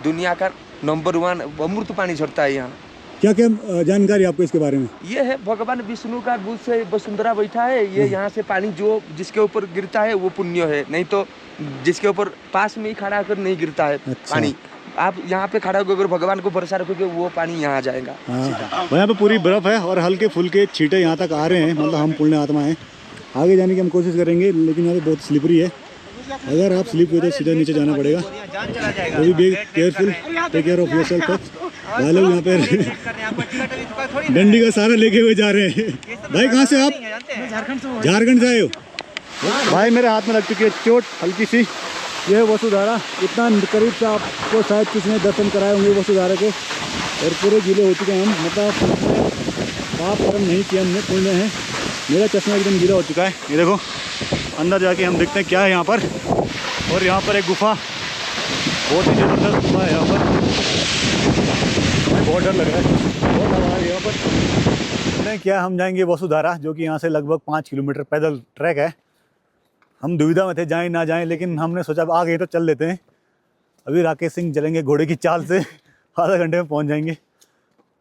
दुनिया का नंबर 1 अमृत पानी झरता है यहाँ। क्या क्या जानकारी आपको इसके बारे में? ये है भगवान विष्णु का बुद्ध से वसुंधरा बैठा है, ये यहाँ से पानी जो जिसके ऊपर गिरता है वो पुण्य है, नहीं तो जिसके ऊपर पास में ही खड़ा होकर नहीं गिरता है। अच्छा। पानी आप यहाँ पे खड़ा होकर भगवान को भरोसा रखोगे वो पानी यहाँ जाएगा। हाँ, यहाँ पे पूरी बर्फ है और हल्के फुल्के छींटे यहाँ तक आ रहे हैं, मतलब हम पुण्य आत्मा हैं। आगे जाने की हम कोशिश करेंगे, लेकिन यहाँ पे बहुत स्लिपरी है, अगर आप स्लिप हुए तो सीधा नीचे जाना पड़ेगा। तो भी be careful, take care of yourself. भाई लोग यहाँ पे डंडी का सहारा लेके हुए जा रहे हैं। भाई कहाँ से आप? झारखंड से आए हो? भाई मेरे हाथ में लग चुकी है चोट हल्की सी। यह है वसुधारा, इतना करीब से आपको शायद किसी ने दर्शन कराए होंगे वसुधारा के, और पूरे गीले हो चुके हैं हम, मतलब पाप कर्म नहीं किया हमने, पुण्य है। मेरा चश्मा एकदम गीला हो चुका है। ये देखो अंदर जाके हम देखते हैं क्या है यहाँ पर। और यहाँ पर एक गुफा, बहुत ही ज़बरदस्त गुफा है यहाँ पर, बहुत डर लग रहा है, बहुत हवा है यहाँ पर। नहीं क्या, हम जाएंगे वसुधारा, जो कि यहाँ से लगभग 5 किलोमीटर पैदल ट्रैक है। हम दुविधा में थे जाएं ना जाएं, लेकिन हमने सोचा आ गए तो चल लेते हैं। अभी राकेश सिंह चलेंगे घोड़े की चाल से, आधा घंटे में पहुँच जाएंगे।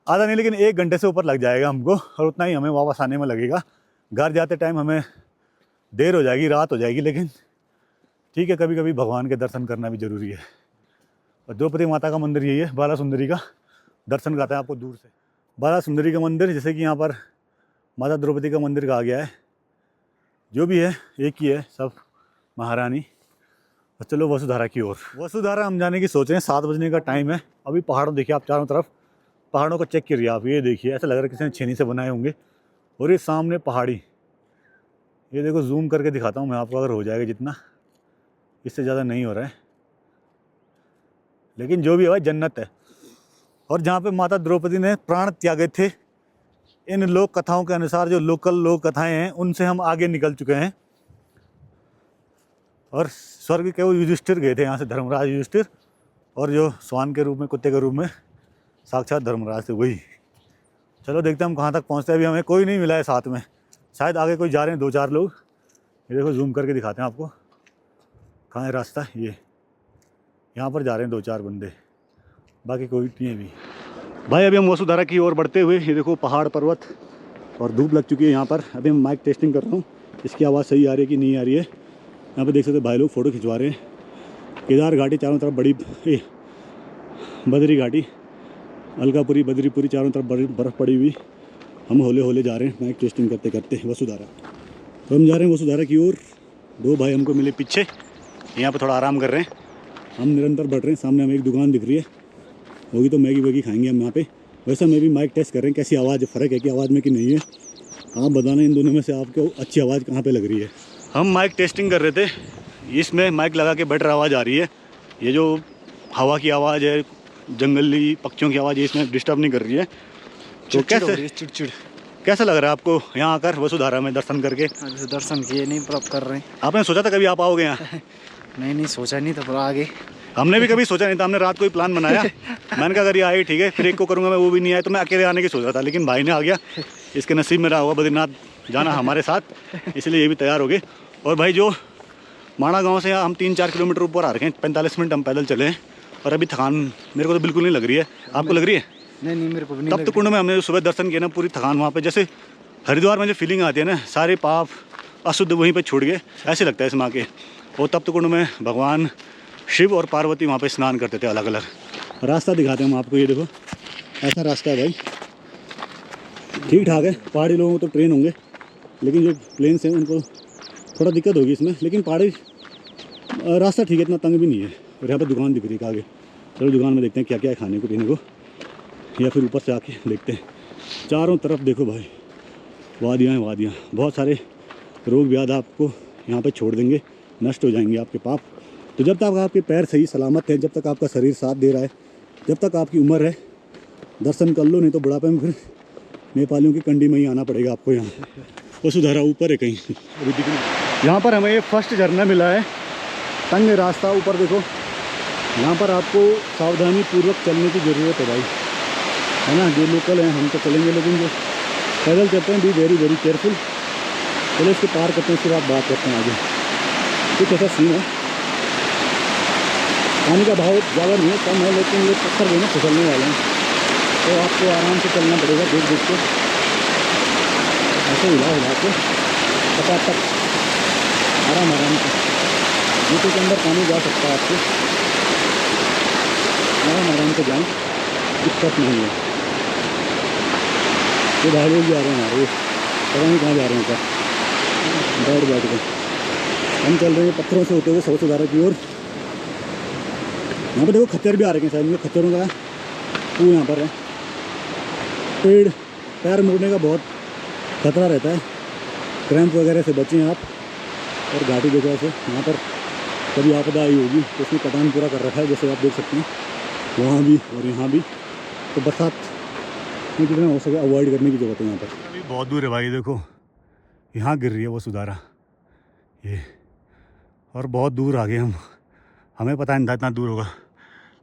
आधा नहीं लेकिन 1 घंटे से ऊपर लग जाएगा हमको, और उतना ही हमें वापस आने में लगेगा। घर जाते टाइम हमें देर हो जाएगी, रात हो जाएगी, लेकिन ठीक है, कभी कभी भगवान के दर्शन करना भी ज़रूरी है। और द्रौपदी माता का मंदिर यही है, बाला सुंदरी का दर्शन कराता है आपको दूर से। बाला सुंदरी का मंदिर, जैसे कि यहाँ पर माता द्रौपदी का मंदिर कहा गया है, जो भी है एक ही है, सब महारानी। और चलो वसुधारा की ओर। वसुधारा हम जाने की सोच रहे हैं, 7 बजने का टाइम है। अभी पहाड़ों देखिए आप चारों तरफ, पहाड़ों को चेक करिए आप, ये देखिए ऐसा लग रहा है किसी ने छेनी से बनाए होंगे। और ये सामने पहाड़ी, ये देखो जूम करके दिखाता हूँ मैं आपको, अगर हो जाएगा जितना, इससे ज़्यादा नहीं हो रहा है, लेकिन जो भी है भाई जन्नत है। और जहाँ पे माता द्रौपदी ने प्राण त्यागे थे, इन लोक कथाओं के अनुसार, जो लोकल लोक कथाएं हैं उनसे हम आगे निकल चुके हैं। और स्वर्ग के वो युधिष्ठिर गए थे यहाँ से, धर्मराज युधिष्ठिर, और जो स्वान के रूप में, कुत्ते के रूप में साक्षात धर्मराज थे वही। चलो देखते हैं हम कहाँ तक पहुँचते हैं। अभी हमें कोई नहीं मिला है साथ में, शायद आगे कोई जा रहे हैं 2-4 लोग। ये देखो जूम करके दिखाते हैं आपको, कहाँ है रास्ता, ये यहाँ पर जा रहे हैं 2-4 बंदे, बाकी कोई नहीं है अभी। भाई अभी हम वसुधारा की ओर बढ़ते हुए, ये देखो पहाड़ पर्वत और धूप लग चुकी है यहाँ पर। अभी हम माइक टेस्टिंग कर रहा हूँ, इसकी आवाज़ सही आ रही है कि नहीं आ रही है। यहाँ पे देख सकते भाई लोग फ़ोटो खिंचवा रहे हैं। केदार घाटी चारों तरफ बड़ी, बद्री घाटी, अलकापुरी, बद्रीपुरी, चारों तरफ बर्फ़ पड़ी हुई। हम होले होले जा रहे हैं माइक टेस्टिंग करते करते वसुधारा। तो हम जा रहे हैं वसुधारा की ओर। 2 भाई हमको मिले पीछे, यहाँ पर थोड़ा आराम कर रहे हैं। हम निरंतर बढ़ रहे हैं, सामने हमें एक दुकान दिख रही है, होगी तो मैगी वैगी खाएंगे हम यहाँ पे। वैसे मैं भी माइक टेस्ट कर रहे हैं कैसी आवाज़, फ़र्क है कि आवाज़ में कि नहीं है। आप बताना इन दोनों में से आपको अच्छी आवाज़ कहाँ पे लग रही है। हम माइक टेस्टिंग कर रहे थे, इसमें माइक लगा के बेटर आवाज़ आ रही है। ये जो हवा की आवाज़ है, जंगली पक्षियों की आवाज़, ये इसमें डिस्टर्ब नहीं कर रही है। तो कैसे चिड़चिड़ कैसा लग रहा है आपको यहाँ आकर वसुधारा में दर्शन करके? दर्शन किए नहीं, प्राप्त कर रहे हैं। आपने सोचा था कभी आप आओगे यहाँ? नहीं सोचा नहीं था, पर आगे हमने भी कभी सोचा नहीं था। हमने रात को ही प्लान बनाया, मैंने कहा अगर ये आए ठीक है, फिर एक को करूँगा मैं, वो भी नहीं आया तो मैं अकेले आने की सोच रहा था, लेकिन भाई ने आ गया। इसके नसीब में रहा हुआ बद्रीनाथ जाना हमारे साथ, इसलिए ये भी तैयार हो गए। और भाई जो माणा गांव से हम 3-4 किलोमीटर ऊपर आ रखे हैं, 45 मिनट हम पैदल चले हैं, और अभी थकान मेरे को तो बिल्कुल नहीं लग रही है। आपको लग रही है? नहीं मेरे को भी नहीं। तब तो कुंड में हमने सुबह दर्शन किया ना, पूरी थकान वहाँ पे, जैसे हरिद्वार में जो फीलिंग आती है ना, सारे पाप अशुद्ध वहीं पे छूट गए, ऐसे लगता है इस माँ के। और तब तो कुंड में भगवान शिव और पार्वती वहाँ पे स्नान करते थे अलग अलग। रास्ता दिखाते हैं हम आपको, ये देखो ऐसा रास्ता है भाई, ठीक ठाक है। पहाड़ी लोगों को तो ट्रेन होंगे, लेकिन जो प्लेन्स हैं उनको थोड़ा दिक्कत होगी इसमें, लेकिन पहाड़ी रास्ता ठीक है, इतना तंग भी नहीं है। और यहाँ पर दुकान दिख रही है आगे, चलो दुकान में देखते हैं क्या क्या है खाने को पीने को, या फिर ऊपर से आके देखते हैं। चारों तरफ देखो भाई वादियाँ हैं, वादियाँ। बहुत सारे रोग व्याध आपको यहाँ पे छोड़ देंगे, नष्ट हो जाएंगे आपके पाप। तो जब तक आपके पैर सही सलामत हैं, जब तक आपका शरीर साथ दे रहा है, जब तक आपकी उम्र है, दर्शन कर लो, नहीं तो बुढ़ापे में फिर नेपालियों की कंडी में ही आना पड़ेगा आपको। यहाँ वसुधारा ऊपर है कहीं, अभी दिख नहीं। यहाँ पर हमें ये फर्स्ट झरना मिला है, तंग रास्ता ऊपर देखो। यहाँ पर आपको सावधानी पूर्वक चलने की ज़रूरत है भाई, है ना। जो लोकल हैं हम तो चलेंगे, लेकिन जो पैदल चलते हैं बी वेरी वेरी केयरफुल। चलो इसके पार करते हैं, उसके बाद बात करते हैं आगे। कुछ ऐसा सीन है, पानी का भाव ज़्यादा नहीं है, कम है, लेकिन ये पत्थर जो है ना फिसलने वाले हैं, तो आपको आराम से चलना पड़ेगा देख देख के, ऐसे हिला हिला के तक आराम आराम से। जूते के अंदर पानी जा सकता है आपके, आराम आराम से जाएँ, दिक्कत नहीं है। ये भाई लोग जा रहे हैं हमारे, पता नहीं कहाँ जा रहे हैं सर, बैठ के हम चल रहे हैं पत्थरों से होते हुए वसुधारा की ओर। यहाँ पर देखो खच्चर भी आ रहे हैं शायद, खच्चरों का पूल यहाँ पर है। पेड़ पैर मुड़ने का बहुत खतरा रहता है, क्रैम्प वगैरह से बचें आप। और घाटी देखो ऐसे, यहाँ पर कभी आपदा आई होगी तो उसमें कटान पूरा कर रखा है, जैसे आप देख सकते हैं वहाँ भी और यहाँ भी। तो बरसात में जितना हो सके अवॉइड करने की ज़रूरत है यहाँ पर। अभी बहुत दूर है भाई, देखो यहाँ गिर रही है वसुधारा ये, और बहुत दूर आ गए हम, हमें पता नहीं था इतना दूर होगा,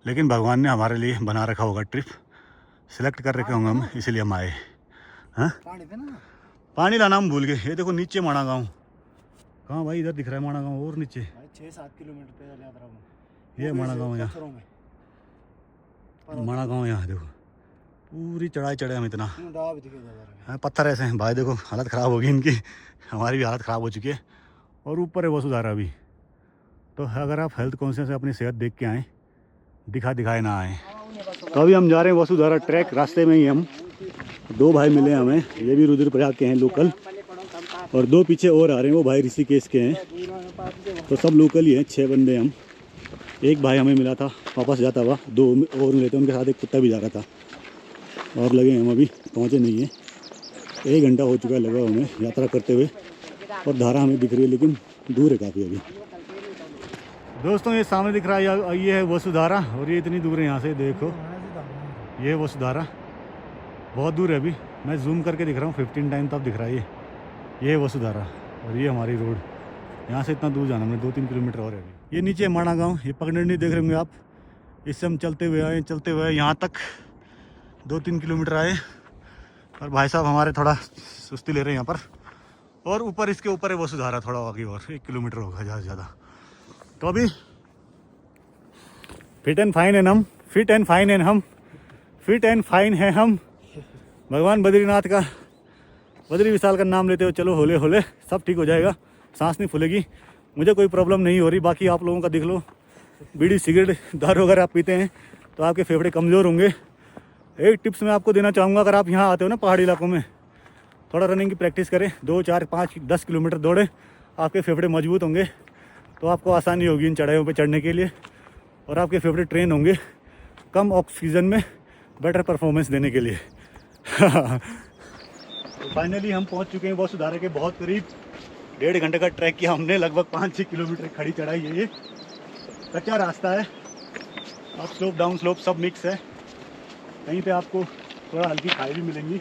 लेकिन भगवान ने हमारे लिए बना रखा होगा, ट्रिप सिलेक्ट कर रखे होंगे हम, इसीलिए हम आए। हाँ पानी लाना हम भूल गए। ये देखो नीचे माणा गाँव, कहाँ भाई इधर दिख रहा है माणा गाँव, और नीचे 6-7 किलोमीटर पैदल यात्रा में ये माणा गाँव, यहाँ माणा गाँव, यहाँ देखो पूरी चढ़ाई चढ़े हम इतना। हाँ पत्थर ऐसे हैं भाई, देखो हालत ख़राब होगी इनकी, हमारी भी हालत ख़राब हो चुकी है। और ऊपर है वसुधारा भी। तो अगर आप हेल्थ कॉन्शियस से अपनी सेहत देख के आएँ, दिखाए ना आएँ। तो अभी हम जा रहे हैं वसुधारा ट्रैक, रास्ते में ही हम 2 भाई मिले हमें, ये भी रुद्रप्रयाग के हैं लोकल, और 2 पीछे और आ रहे हैं, वो भाई ऋषिकेश के हैं। तो सब लोकल ही हैं, 6 बंदे हम। एक भाई हमें मिला था वापस जाता हुआ, 2 और मिले थे, उनके साथ एक कुत्ता भी जा रहा था। और लगे हम अभी पहुँचे नहीं हैं, 1 घंटा हो चुका है लगा हमें यात्रा करते हुए, और धारा हमें दिख रही है लेकिन दूर है काफ़ी अभी। दोस्तों ये सामने दिख रहा है, ये है वसुधारा, और ये इतनी दूर है यहाँ से, देखो ये वसुधारा बहुत दूर है। अभी मैं जूम करके दिख रहा हूँ 15 टाइम, तब दिख रहा है ये है वसुधारा, और ये हमारी रोड। यहाँ से इतना दूर जाना हमें, 2-3 किलोमीटर और है अभी। ये नीचे माणा गाँव, ये पगडंडी देख रहे होंगे आप, इससे हम चलते हुए आए यहाँ तक 2-3 किलोमीटर आए, और भाई साहब हमारे थोड़ा सुस्ती ले रहे हैं यहाँ पर। और ऊपर इसके ऊपर है वसुधारा, थोड़ा आगे और 1 किलोमीटर होगा ज़्यादा से ज़्यादा। तो अभी फिट एंड फाइन है हम। भगवान बद्रीनाथ का, बद्री विशाल का नाम लेते हो, चलो होले होले सब ठीक हो जाएगा, सांस नहीं फूलेगी। मुझे कोई प्रॉब्लम नहीं हो रही, बाकी आप लोगों का देख लो, बीड़ी सिगरेट दारू वगैरह आप पीते हैं तो आपके फेफड़े कमज़ोर होंगे। एक टिप्स मैं आपको देना चाहूँगा, अगर आप यहाँ आते हो ना पहाड़ी इलाकों में, थोड़ा रनिंग की प्रैक्टिस करें, 2, 4, 5, 10 किलोमीटर दौड़ें, आपके फेफड़े मजबूत होंगे, तो आपको आसानी होगी इन चढ़ाइयों पे चढ़ने के लिए, और आपके फेफड़े ट्रेन होंगे कम ऑक्सीजन में बेटर परफॉर्मेंस देने के लिए। तो फाइनली हम पहुंच चुके हैं वसुधारा के बहुत करीब। 1.5 घंटे का ट्रैक किया हमने, लगभग 5-6 किलोमीटर खड़ी चढ़ाई है। ये कच्चा रास्ता है, अप स्लोप डाउन स्लोप सब मिक्स है, कहीं पे आपको थोड़ा हल्की खाई भी मिलेंगी,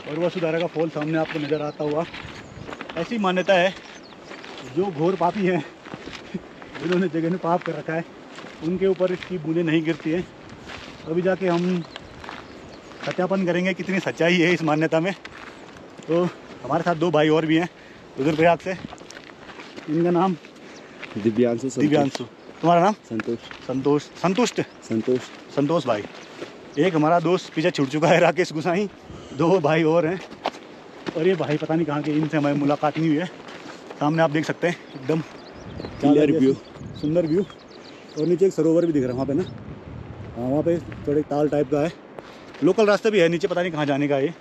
और वसुधारा का फॉल सामने आपको नज़र आता हुआ। ऐसी मान्यता है, जो घोर पापी हैं जिन्होंने जगह में पाप कर रखा है, उनके ऊपर इसकी बूंदें नहीं गिरती हैं। अभी जाके हम सत्यापन करेंगे कितनी सच्चाई है इस मान्यता में। तो हमारे साथ 2 भाई और भी हैं रुद्रप्रयाग से, इनका नाम दिव्यांशु। तुम्हारा नाम? संतोष भाई। एक हमारा दोस्त पीछे छूट चुका है, राकेश गुसाई। 2 भाई और हैं, और ये भाई पता नहीं कहाँ के, इनसे हमारी मुलाकात नहीं हुई है। सामने आप देख सकते हैं एकदम क्लियर व्यू, सुंदर व्यू, और नीचे एक सरोवर भी दिख रहा है वहाँ पे ना, हाँ वहाँ पे थोड़े ताल टाइप का है, लोकल रास्ता भी है नीचे, पता नहीं कहाँ जाने का है।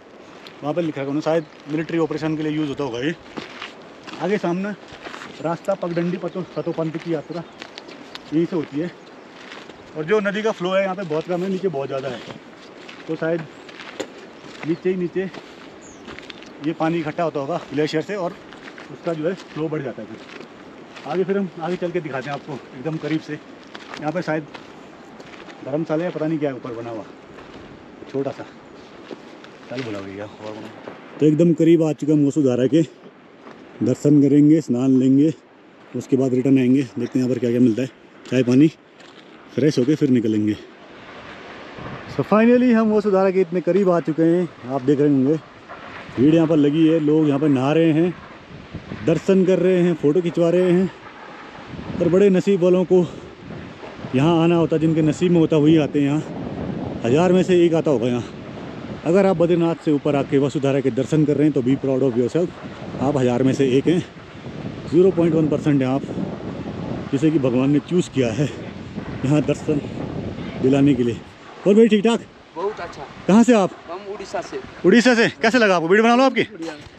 वहाँ पे लिखा है शायद मिलिट्री ऑपरेशन के लिए यूज़ होता होगा ये। आगे सामने रास्ता पगडंडी सतोपंथ की यात्रा यहीं से होती है, और जो नदी का फ्लो है यहाँ पे बहुत कम है, नीचे बहुत ज़्यादा है, तो शायद नीचे ये पानी इकट्ठा होता होगा ग्लेशियर से, और उसका जो है फ्लो बढ़ जाता है। फिर हम आगे चल के दिखाते हैं आपको एकदम करीब से। यहाँ पे शायद धर्मशाला या पता नहीं क्या है ऊपर बना हुआ, छोटा सा, चल बोला भैया। तो एकदम करीब आ चुका हम वसुधारा के, दर्शन करेंगे, स्नान लेंगे, उसके बाद रिटर्न आएंगे, देखते हैं यहाँ पर क्या क्या मिलता है, चाय पानी, फ्रेश होके फिर निकलेंगे। सो फाइनली हम वसुधारा के इतने करीब आ चुके हैं, आप देख रहे होंगे भीड़ यहाँ पर लगी है, लोग यहाँ पर नहा रहे हैं, दर्शन कर रहे हैं, फ़ोटो खिंचवा रहे हैं, और बड़े नसीब वालों को यहाँ आना होता, जिनके नसीब में होता वही आते हैं यहाँ। 1000 में से एक आता होगा यहाँ। अगर आप बद्रीनाथ से ऊपर आके वसुधारा के दर्शन कर रहे हैं तो बी प्राउड ऑफ योरसेल्फ। आप 1000 में से एक हैं। 0.1% हैं आप, जिसे कि भगवान ने चूज़ किया है यहाँ दर्शन दिलाने के लिए। और भाई ठीक ठाक, बहुत अच्छा। कहाँ से आप? हम उड़ीसा से। उड़ीसा से। कैसे लगा आपको? वीडियो बना लो आपकी,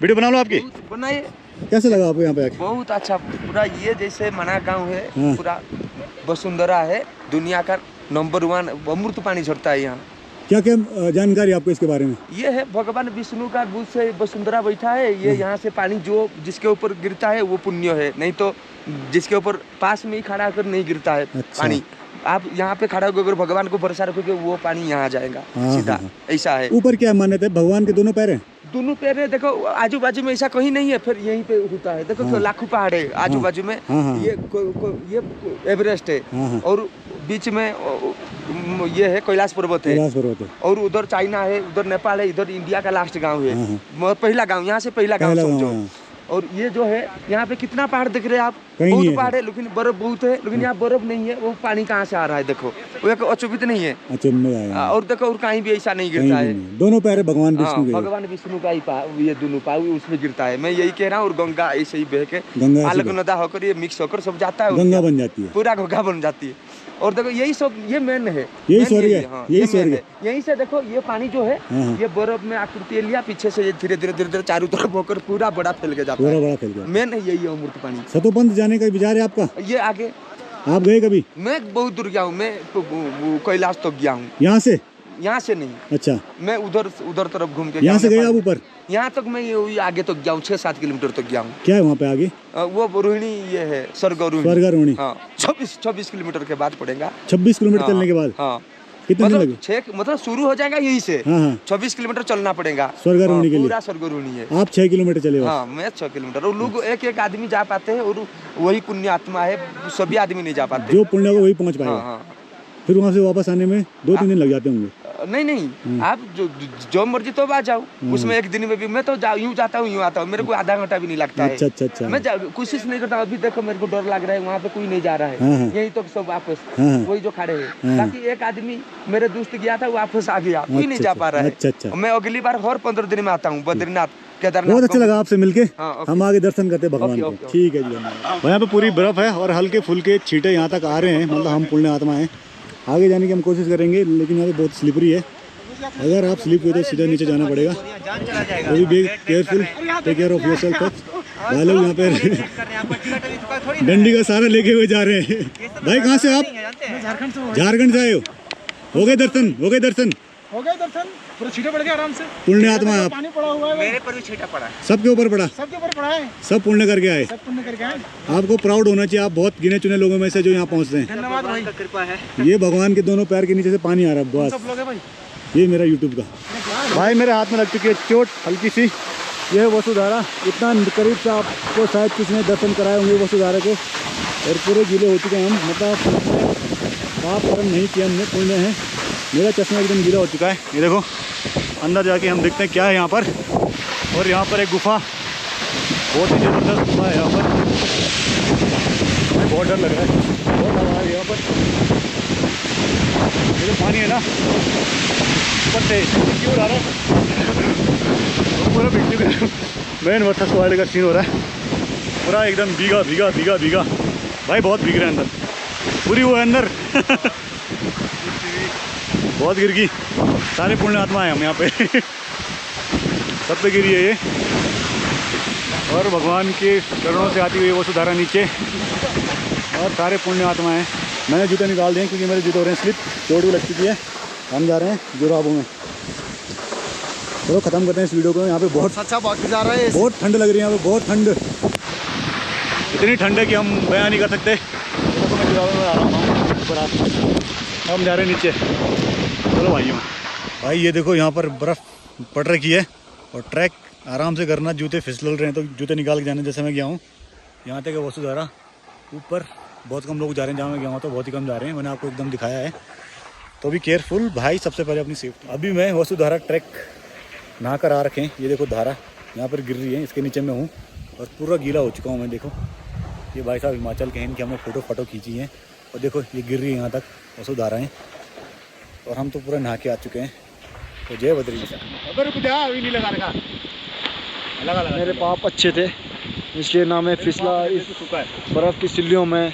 वीडियो बना लो आपकी। बनाइए। कैसे लगा आपको यहाँ पे आके? बहुत अच्छा। पूरा ये जैसे मना गांव है, हाँ। पूरा वसुंधरा है, दुनिया का नंबर 1 अमृत पानी झरता है यहाँ। क्या क्या जानकारी आपको इसके बारे में? ये है भगवान विष्णु का बुद्ध से वसुंधरा बैठा है। ये यहाँ से पानी जो जिसके ऊपर गिरता है वो पुण्य है, नहीं तो जिसके ऊपर पास में ही खड़ा होकर नहीं गिरता है। अच्छा। पानी आप यहाँ पे खड़ा होकर अगर भगवान को भरोसा रखोगे वो पानी यहाँ जाएगा सीधा। ऐसा है। ऊपर क्या मान्यता है? भगवान के दोनों पैर हैं? दोनों पैर है। देखो आजू बाजू में ऐसा कहीं नहीं है, फिर यहीं पे होता है। देखो लाखों पहाड़ है आजू बाजू में। ये ये एवरेस्ट है और बीच में ये है कैलाश पर्वत है। और उधर चाइना है, उधर नेपाल है, इधर इंडिया का लास्ट गांव है, पहला गांव, यहाँ से पहला गांव समझो। और ये जो है यहाँ पे कितना पहाड़ दिख रहे हैं आप? बहुत पहाड़ है, लेकिन बर्फ बहुत है, लेकिन यहाँ बर्फ नहीं है। वो पानी कहाँ से आ रहा है? देखो वो एक अचूबित नहीं है। और देखो और कहीं भी ऐसा नहीं गिरता है। दोनों पैर भगवान विष्णु के। भगवान विष्णु का ही ये दोनों पाव उसमें गिरता है। मैं यही कह रहा हूँ। और गंगा ऐसे ही बह के अलग होकर ये मिक्स होकर सब जाता है, गंगा बन जाती है, पूरा गंगा बन जाती है। और देखो यही सब ये मेन है, यही स्वर्ग है। यही स्वर्ग है। यहीं से देखो ये पानी जो है ये बर्फ में आकृति लिया, पीछे से ये धीरे धीरे चारों तरफ होकर पूरा बड़ा फैल के जाता है। बड़ा फैल गया। मेन है यही अमृत पानी। सतोपंथ जाने का विचार है आपका? ये आगे आप गए कभी? मैं बहुत दूर गया हूँ। मैं कैलाश तक गया हूँ। यहाँ से नहीं। अच्छा। मैं उधर तरफ घूम के। यहाँ से गए आप ऊपर? यहाँ तक मैं ये आगे तक गया हूँ, 6-7 किलोमीटर तक गया हूँ। क्या है वहाँ पे आगे? वो रोहिणी ये है, स्वर्गारोहिणी। हाँ 26 किलोमीटर के बाद पड़ेगा। 26 किलोमीटर चलने के बाद? हाँ। कितने दिन लगे? 6 मतलब शुरू हो जाएगा यहीं से। 26 किलोमीटर चलना पड़ेगा स्वर्गारोहिणी के लिए। पूरा स्वर्गारोहिणी है। आप 6 किलोमीटर चले? हाँ मैं 6 किलोमीटर। और लोग एक आदमी जा पाते हैं, और वही पुण्य आत्मा है, सभी आदमी नहीं जा पाते। जो पुण्य को वही पहुँच पाएगा। फिर वहाँ से वापस आने में 2-3 दिन लग जाते होंगे? नहीं, आप जो मर्जी तो आ जाओ, उसमें एक दिन में भी। मैं तो यूँ जाता हूँ यूँ आता हूँ, मेरे को आधा घंटा भी नहीं लगता है। अच्छा। मैं कोशिश नहीं करता। अभी देखो मेरे को डर लग रहा है, वहाँ पे कोई नहीं जा रहा है। यही तो सब वापस वही जो खड़े हैं। बाकी एक आदमी मेरे दोस्त गया था, वापस आ गया, कोई नहीं जा पा रहा है। मैं अगली बार और 15 दिन में आता हूँ बद्रीनाथ केदारनाथ। बहुत अच्छा लगा आपसे मिलके। हाँ, हम आगे दर्शन करते भगवान के। ठीक है जी। यहाँ पे पूरी बर्फ है और हल्के फुल्के छींटे यहाँ तक आ रहे हैं। मतलब हम पुण्य आत्मा हैं। आगे जाने की हम कोशिश करेंगे, लेकिन यहाँ पे बहुत स्लिपरी है। अगर आप स्लिप हुए तो सीधा नीचे जाना पड़ेगा। तो be careful, take care of yourself. भाई लोग यहाँ पे डंडी का सहारा लेके हुए जा रहे हैं। भाई कहाँ से आप? झारखंड से आए हो गए दर्शन? हो गए दर्शन? पूरा छींटे पड़ गए आराम से। पुण्य आत्मा आप? पानी पड़ा हुआ है। मेरे पर भी छींटा पड़ा है। सबके ऊपर पड़ा? सबके ऊपर पड़ा है। सब पुण्य करके आए? सब पुण्य करके आए। आपको प्राउड होना चाहिए। आप बहुत गिने चुने लोगों में से जो यहाँ पहुँचते हैं। धन्यवाद भाई, कृपा है। ये भगवान के दोनों पैर के नीचे से पानी आ रहा है। सब लोग है भाई। ये मेरा यूट्यूब का भाई, मेरे हाथ में लग चुकी है चोट हल्की सी। ये है वसुधारा। इतना करीब से आपको शायद किसी ने दर्शन कराए होंगे वसुधारा के। और पूरे गीले हो चुके हैं हम। मतलब पाप कर्म नहीं किया हमने, पुण्य है। मेरा चश्मा एकदम गीला हो चुका है। ये देखो अंदर जाके हम देखते हैं क्या है यहाँ पर। और यहाँ पर एक गुफा, बहुत ही ज़बरदस्त गुफा है यहाँ पर। बहुत डर लग रहा है, बहुत हवा है यहाँ पर। ये जो पानी है ना ऊपर से क्यों आ रहा है, पूरा बिजली मेन वर्सेस वाइल्ड का सीन हो रहा है। पूरा एकदम भीगा भीगा भीगा भीगा। भाई बहुत भीग रहे हैं अंदर, पूरी वो है अंदर। बहुत गिर गई। सारे पुण्य आत्मा है हम यहाँ पे। सब पे गिरी है ये। और भगवान के चरणों से आती हुई वसुधारा नीचे। और सारे पुण्य आत्मा हैं। मैंने जूते निकाल दिए क्योंकि मेरे जूते हो रहे हैं स्लिप, चोट भी लग चुकी है। हम जा रहे हैं जुराबों में। चलो ख़त्म करते हैं इस वीडियो को। यहाँ पे बहुत अच्छा बाकी जा रहा है। बहुत ठंड लग रही है यहाँ पे, बहुत ठंड। इतनी ठंड है कि हम बयान नहीं कर सकते। तो मैं जुराबों में आ रहा हूँ ऊपर। हम जा रहे हैं नीचे। चलो भाइयों। भाई ये देखो यहाँ पर बर्फ़ पड़ रखी है और ट्रैक आराम से करना। जूते फिसल रहे हैं तो जूते निकाल के जाने। जैसे मैं गया हूँ यहाँ तक वसुधारा, ऊपर बहुत कम लोग जा रहे हैं। जहाँ मैं गया हूँ तो बहुत ही कम जा रहे हैं। मैंने आपको एकदम दिखाया है। तो भी केयरफुल भाई, सबसे पहले अपनी सेफ्टी। अभी मैं वसुधारा ट्रैक नहा कर आ रखे हैं। ये देखो धारा यहाँ पर गिर रही है, इसके नीचे मैं हूँ और पूरा गीला हो चुका हूँ मैं। देखो ये भाई साहब हिमाचल के हैं, इनकी हमने फ़ोटो खींची है और देखो ये गिर रही है यहाँ तक वसुधाराएँ, और हम तो पूरा नहा के आ चुके हैं। तो जय बद्रीनाथ। अगर रुक जा, अभी नहीं लगा रखा, लगा लगा। मेरे पाप अच्छे थे इसलिए ना मैं फिसला इस बर्फ़ की सिल्लियों में।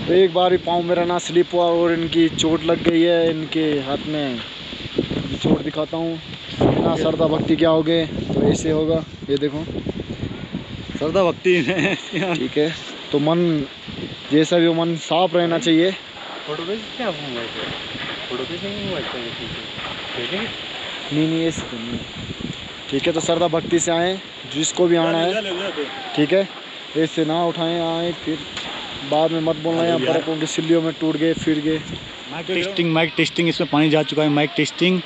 तो एक बार ही पाँव मेरा ना स्लिप हुआ और इनकी चोट लग गई है, इनके हाथ में चोट दिखाता हूँ ना। श्रद्धा भक्ति क्या होगे तो ऐसे होगा, ये देखो श्रद्धा भक्ति ठीक है। तो मन जैसा भी हो, मन साफ रहना चाहिए। नहीं ऐसे तो नहीं, ठीक है। तो श्रद्धा भक्ति से आए, जिसको भी आना है ठीक है, ऐसे ना उठाएं आए, फिर बाद में मत बोलना यहाँ बर्फ़ों की सिल्लियों में टूट गए फिर गए। माइक टेस्टिंग, इसमें पानी जा चुका है। माइक टेस्टिंग,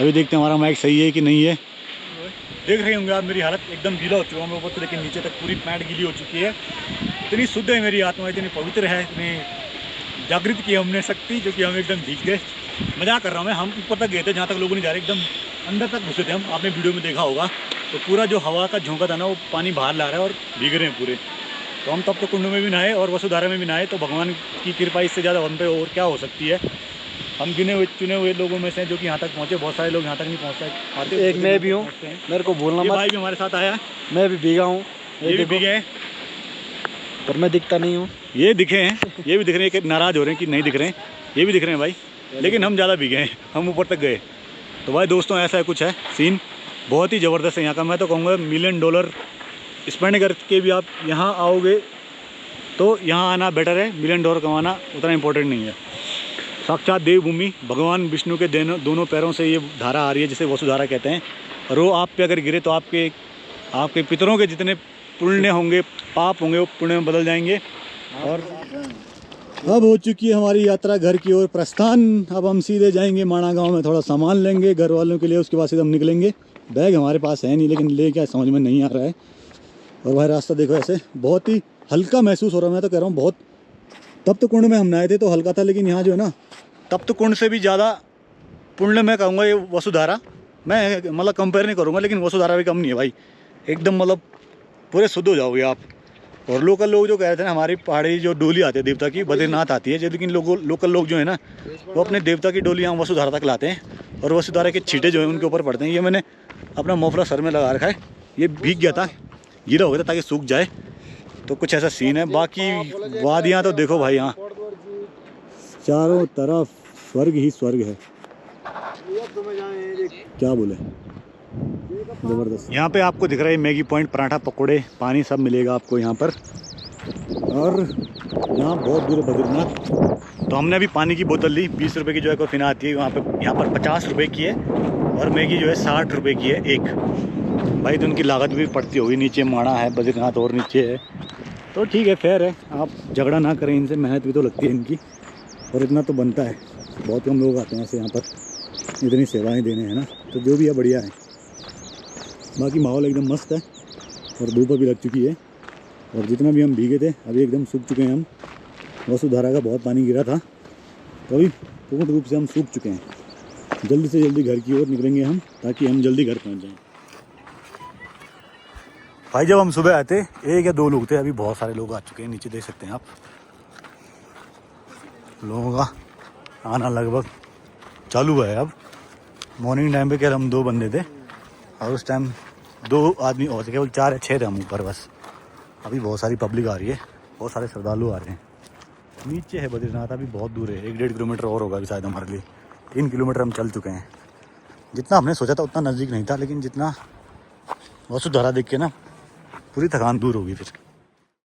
अभी देखते हैं हमारा माइक सही है कि नहीं है। देख रहे होंगे आप, मेरी हालत एकदम गीला हो चुका हूँ मैं ऊपर से लेकर नीचे तक, पूरी पैंट गीली हो चुकी है। इतनी शुद्ध है मेरी आत्मा, इतनी पवित्र है, इतनी जागृत की हमने शक्ति, जो कि हम एकदम भीग गए। मजाक कर रहा हूँ मैं, हम ऊपर तक गए थे जहाँ तक लोगों नहीं जा रहे, एकदम अंदर तक घुसे थे हम। आपने वीडियो में देखा होगा, तो पूरा जो हवा का झोंका था ना, वो पानी बाहर ला रहा है और भीग रहे हैं पूरे। तो हम तब तो कुंड में भी नहाए और वसुधारा में भी नहाए, तो भगवान की कृपा इससे ज़्यादा हम पे और क्या हो सकती है। हम गिने हुए चुने हुए लोगों में से जो कि यहाँ तक पहुँचे, बहुत सारे लोग यहाँ तक नहीं पहुँचते। एक मैं भी हूँ, मेरे को बोलना मत। भाई भी हमारे साथ आया, मैं भी भीगा हूँ, ये भी भीगे हैं, पर मैं दिखता नहीं हूँ। ये दिखे हैं, ये भी दिख रहे हैं कि नाराज़ हो रहे हैं कि नहीं दिख रहे हैं, ये भी दिख रहे हैं भाई, लेकिन हम ज़्यादा भीगे हैं, हम ऊपर तक गए। तो भाई दोस्तों ऐसा है कुछ है सीन, बहुत ही ज़बरदस्त है यहाँ का। मैं तो कहूँगा $1 मिलियन स्पेंड करके भी आप यहाँ आओगे तो यहाँ आना बेटर है। $1 मिलियन कमाना उतना इम्पोर्टेंट नहीं है। साक्षात देवभूमि, भगवान विष्णु के दोनों पैरों से ये धारा आ रही है, जिसे वसुधारा कहते हैं। और वो आप पे अगर गिरे तो आपके पितरों के जितने पुण्य होंगे, पाप होंगे, वो पुण्य में बदल जाएंगे। और अब हो चुकी है हमारी यात्रा घर की ओर प्रस्थान। अब हम सीधे जाएंगे माणा गांव में, थोड़ा सामान लेंगे घर वालों के लिए, उसके बाद सीधे हम निकलेंगे। बैग हमारे पास है नहीं, लेकिन ले क्या समझ में नहीं आ रहा है। और भाई रास्ता देखो, ऐसे बहुत ही हल्का महसूस हो रहा है। मैं तो कह रहा हूँ बहुत, तब तो कुंड में हम नहाए थे तो हल्का था, लेकिन यहाँ जो है ना, तब तो कुंड से भी ज़्यादा पुण्य मैं कहूँगा ये वसुधारा। मैं मतलब कंपेयर नहीं करूँगा, लेकिन वसुधारा भी कम नहीं है भाई, एकदम मतलब पूरे शुद्ध हो जाओगे आप। और लोकल लोग जो कह रहे थे ना, हमारी पहाड़ी जो डोली आती है देवता की, बद्रीनाथ आती है, लेकिन लोकल लोग जो है ना, वो अपने देवता की डोली यहाँ वसुधारा तक लाते हैं, और वसुधारा के छींटे जो है उनके ऊपर पड़ते हैं। ये मैंने अपना मोफला सर में लगा रखा है, ये भीग गया था, गीला हो गया था ताकि सूख जाए। तो कुछ ऐसा सीन है। बाकी वादियाँ तो देखो भाई, यहाँ चारों तरफ स्वर्ग ही स्वर्ग है, क्या बोले, ज़बरदस्त। यहाँ पे आपको दिख रहा है मैगी पॉइंट, पराठा, पकोड़े, पानी सब मिलेगा आपको यहाँ पर। और यहाँ बहुत दूर है बद्रीनाथ। तो हमने अभी पानी की बोतल ली, 20 रुपये की जो है कोफिना आती है वहाँ पे, यहाँ पर 50 रुपये की है, और मैगी जो है 60 रुपये की है एक। भाई तो उनकी लागत भी पड़ती होगी, नीचे माणा है, बद्रीनाथ और नीचे है, तो ठीक है, फेयर है। आप झगड़ा ना करें इनसे, मेहनत भी तो लगती है इनकी, और इतना तो बनता है। बहुत कम लोग आते हैं ऐसे यहाँ पर इतनी सेवाएं देने, हैं ना। तो जो भी है बढ़िया है। बाकी माहौल एकदम मस्त है, और धूप भी लग चुकी है, और जितना भी हम भीगे थे अभी एकदम सूख चुके हैं हम। वसुधारा का बहुत पानी गिरा था, तो अभी पूर्ण रूप से हम सूख चुके हैं। जल्दी से जल्दी घर की ओर निकलेंगे हम, ताकि हम जल्दी घर पहुँच जाएँ। भाई जब हम सुबह आए थे 1 या 2 लोग थे, अभी बहुत सारे लोग आ चुके हैं। नीचे देख सकते हैं आप, लोगों का आना लगभग चालू है अब। मॉर्निंग टाइम पे केवल हम 2 बंदे थे, और उस टाइम 2 आदमी और थे, केवल 4 या 6 थे हम ऊपर बस। अभी बहुत सारी पब्लिक आ रही है, बहुत सारे श्रद्धालु आ रहे हैं। नीचे है बद्रीनाथ, अभी बहुत दूर है, 1-1.5 किलोमीटर और होगा अभी शायद हमारे लिए। 3 किलोमीटर हम चल चुके हैं। जितना हमने सोचा था उतना नज़दीक नहीं था, लेकिन जितना वसुधारा देख के ना पूरी थकान दूर होगी फिर।